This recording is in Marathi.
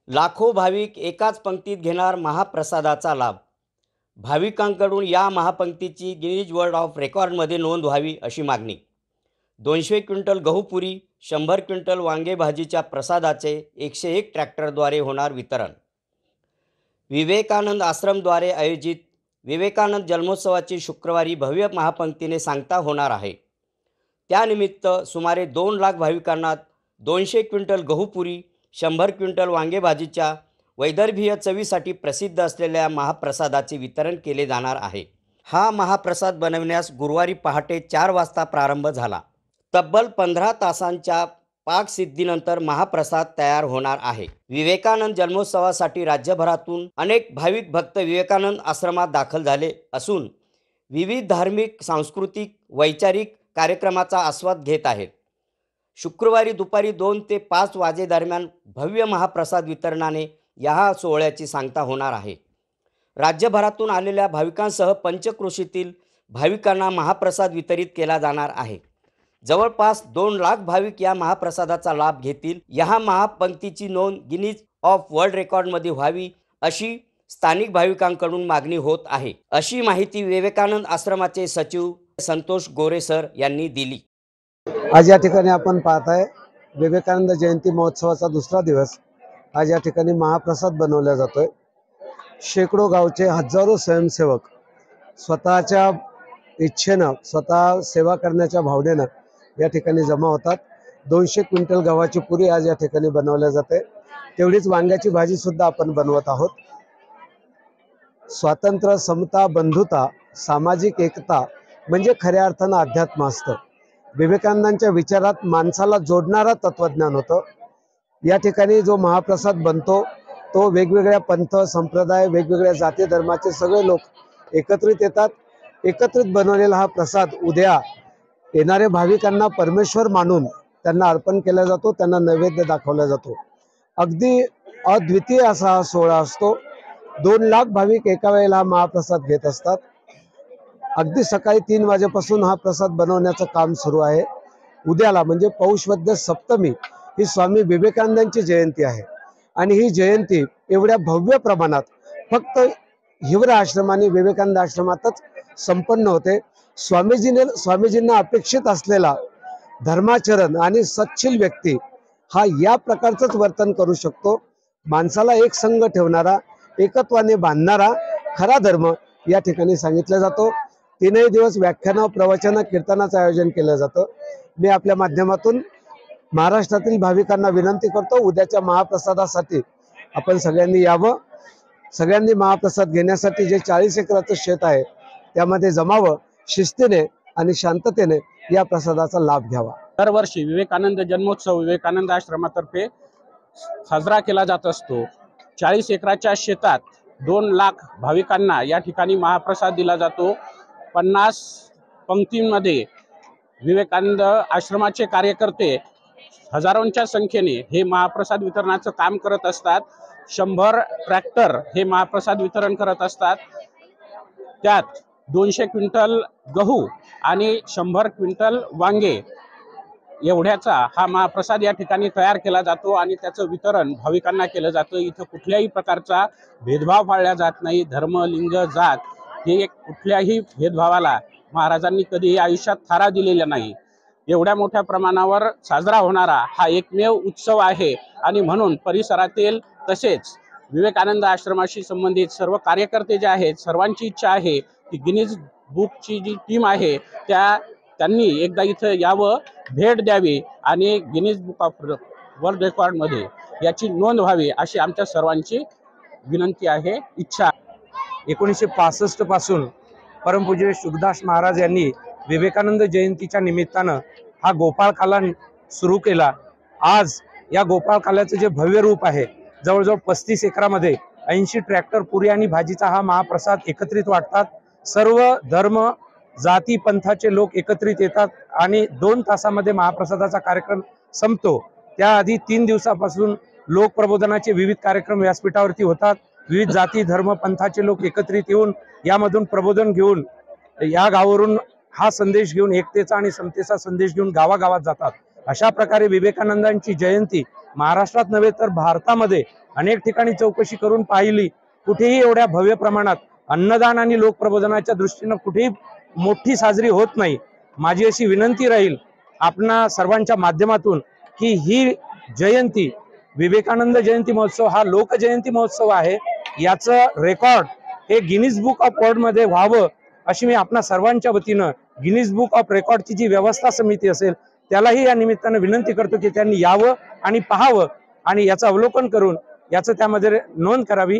लाखो भाविक एकाच पंक्तीत घेणार महाप्रसादाचा लाभ. भाविकांकडून या महापंक्तीची गिनीज वर्ल्ड ऑफ रेकॉर्डमध्ये नोंद व्हावी अशी मागणी. 200 क्विंटल गहू पुरी, 100 क्विंटल वांगे भाजीच्या प्रसादाचे 101 ट्रॅक्टरद्वारे होणार वितरण. विवेकानंद आश्रमद्वारे आयोजित विवेकानंद जन्मोत्सवाची शुक्रवारी भव्य महापंक्तीने सांगता होणार आहे. त्यानिमित्त सुमारे 2 लाख भाविकांना 200 क्विंटल गहू पुरी, 100 क्विंटल वांगे भाजीच्या वैदर्भीय चवीसाठी प्रसिद्ध असलेल्या महाप्रसादाचे वितरण केले जाणार आहे. हा महाप्रसाद बनविण्यास गुरुवारी पहाटे 4 वाजता प्रारंभ झाला. तब्बल 15 तासांच्या पाकसिद्धीनंतर महाप्रसाद तयार होणार आहे. विवेकानंद जन्मोत्सवासाठी राज्यभरातून अनेक भाविक भक्त विवेकानंद आश्रमात दाखल झाले असून विविध धार्मिक, सांस्कृतिक, वैचारिक कार्यक्रमाचा आस्वाद घेत आहेत. शुक्रवारी दुपारी 2 ते 5 वाजेदरम्यान भव्य महाप्रसाद वितरणाने या सोहळ्याची सांगता होणार आहे. राज्यभरातून आलेल्या भाविकांसह पंचक्रोशीतील भाविकांना महाप्रसाद वितरित केला जाणार आहे. जवळपास 2 लाख भाविक या महाप्रसादाचा लाभ घेतील. या महापंक्तीची नोंद गिनीज ऑफ वर्ल्ड रेकॉर्डमध्ये व्हावी अशी स्थानिक भाविकांकडून मागणी होत आहे, अशी माहिती विवेकानंद आश्रमाचे सचिव संतोष गोरे सर यांनी दिली. आज या ठिकाणी आपण पाहत आहे विवेकानंद जयंती महोत्सवाचा दुसरा दिवस. आज या ठिकाणी महाप्रसाद बनवला जातोय. शेकडो गावचे हजारो स्वयंसेवक स्वतःच्या इच्छेनं, स्वतः सेवा करण्याच्या भावनेनं या ठिकाणी जमा होतात. 200 क्विंटल गव्हाची पुरी आज या ठिकाणी बनवल्या जाते. तेवढीच वांग्याची भाजी सुद्धा आपण बनवत आहोत. स्वातंत्र्य, समता, बंधुता, सामाजिक एकता म्हणजे खऱ्या अर्थानं अध्यात्म असतं. विवेकानंदांच्या विचारात माणसाला जोडणारा तत्वज्ञान होतं. या ठिकाणी जो महाप्रसाद बनतो तो वेगवेगळ्या पंथ, संप्रदाय, वेगवेगळ्या जाती धर्माचे सगळे लोक एकत्रित येतात. एकत्रित बनवलेला हा प्रसाद उद्या येणाऱ्या भाविकांना परमेश्वर मानून त्यांना अर्पण केला जातो, त्यांना नैवेद्य दाखवला जातो. अगदी अद्वितीय असा हा सोहळा असतो. 2 लाख भाविक एका वेळेला हा महाप्रसाद घेत असतात. अगदी सकाळी 3 वाजेपासून हा प्रसाद बनवण्याचं काम सुरू आहे. उद्याला म्हणजे पौष वद्य सप्तमी ही स्वामी विवेकानंदांची जयंती आहे आणि ही जयंती एवढ्या भव्य प्रमाणात फक्त हिवरा आश्रम आणि विवेकानंद आश्रमातच संपन्न होते. स्वामीजींना अपेक्षित असलेला धर्माचरण आणि सच्छील व्यक्ती हा या प्रकारचंच वर्तन करू शकतो. माणसाला एक संघ ठेवणारा, एकत्वाने बांधणारा खरा धर्म या ठिकाणी सांगितला जातो. 3 दिवस व्याख्यान, प्रवचन, कीर्तनाचं आयोजन केलं जातं. मी आपल्या माध्यमातून महाराष्ट्रातील भाविकांना विनंती करतो, उद्याच्या महाप्रसादासाठी आपण सगळ्यांनी यावं. सगळ्यांनी महाप्रसाद घेण्यासाठी जे 40 एकराचं शेत आहे त्यामध्ये जमावं. शिस्तीने आणि शांततेने या प्रसादाचा लाभ घ्यावा. दरवर्षी विवेकानंद जन्मोत्सव विवेकानंद आश्रमातर्फे साजरा केला जात असतो. 40 एकराच्या शेतात 2 लाख भाविकांना या ठिकाणी महाप्रसाद दिला जातो. 50 पंक्तींमध्ये विवेकानंद आश्रमाचे कार्यकर्ते हजारोंच्या संख्येने हे महाप्रसाद वितरणाचं काम करत असतात. 100 ट्रॅक्टर हे महाप्रसाद वितरण करत असतात. त्यात 200 क्विंटल गहू आणि 100 क्विंटल वांगे एवढ्याचा हा महाप्रसाद या ठिकाणी तयार केला जातो आणि त्याचं वितरण भाविकांना केलं जातं. इथं कुठल्याही प्रकारचा भेदभाव पाळला जात नाही. धर्म, लिंग, जात हे कुठल्याही भेदभावाला महाराजांनी कधीही आयुष्यात थारा दिलेला नाही. एवढ्या मोठ्या प्रमाणावर साजरा होणारा हा एकमेव उत्सव आहे आणि म्हणून परिसरातील तसेच विवेकानंद आश्रमाशी संबंधित सर्व कार्यकर्ते जे आहेत सर्वांची इच्छा आहे की गिनीज बुकची जी टीम आहे त्यांनी एकदा इथं यावं, भेट द्यावी आणि गिनीज बुक ऑफ वर्ल्ड रेकॉर्डमध्ये याची नोंद व्हावी अशी आमच्या सर्वांची विनंती आहे, इच्छा. 1965 पासून परमपूज्य शुकदास महाराज यांनी विवेकानंद जयंतीच्या निमित्तानं हा गोपाळ कालन सुरू केला. आज या गोपाळ काल्याचं जे भव्य रूप आहे, जवळजवळ 35 एकरामध्ये 80 ट्रॅक्टर पुरी आणि भाजीचा हा महाप्रसाद एकत्रित वाटतात. सर्व धर्म, जाती, पंथाचे लोक एकत्रित येतात आणि 2 तासामध्ये महाप्रसादाचा कार्यक्रम संपतो. त्याआधी 3 दिवसापासून लोकप्रबोधनाचे विविध कार्यक्रम व्यासपीठावरती होतात. विविध जाती, धर्म, पंथाचे लोक एकत्रित येऊन यामधून प्रबोधन घेऊन या गावावरून हा संदेश घेऊन, एकतेचा आणि समतेचा संदेश घेऊन गावागावात जातात. अशा प्रकारे विवेकानंदांची जयंती महाराष्ट्रात नव्हे तर भारतामध्ये अनेक ठिकाणी चौकशी करून पाहिली, कुठेही एवढ्या भव्य प्रमाणात अन्नदान आणि लोकप्रबोधनाच्या दृष्टीनं कुठेही मोठी साजरी होत नाही. माझी अशी विनंती राहील आपणा सर्वांच्या माध्यमातून की ही जयंती, विवेकानंद जयंती महोत्सव हा लोक जयंती महोत्सव आहे, याचं रेकॉर्ड हे गिनीज बुक ऑफ वर्ल्ड मध्ये व्हावं अशी मी आपणा सर्वांच्या वतीनं गिनीज बुक ऑफ रेकॉर्डची जी व्यवस्था समिती असेल त्यालाही या निमित्तानं विनंती करतो की त्यांनी यावं आणि पाहावं आणि याचं अवलोकन करून याचं त्यामध्ये नोंद करावी.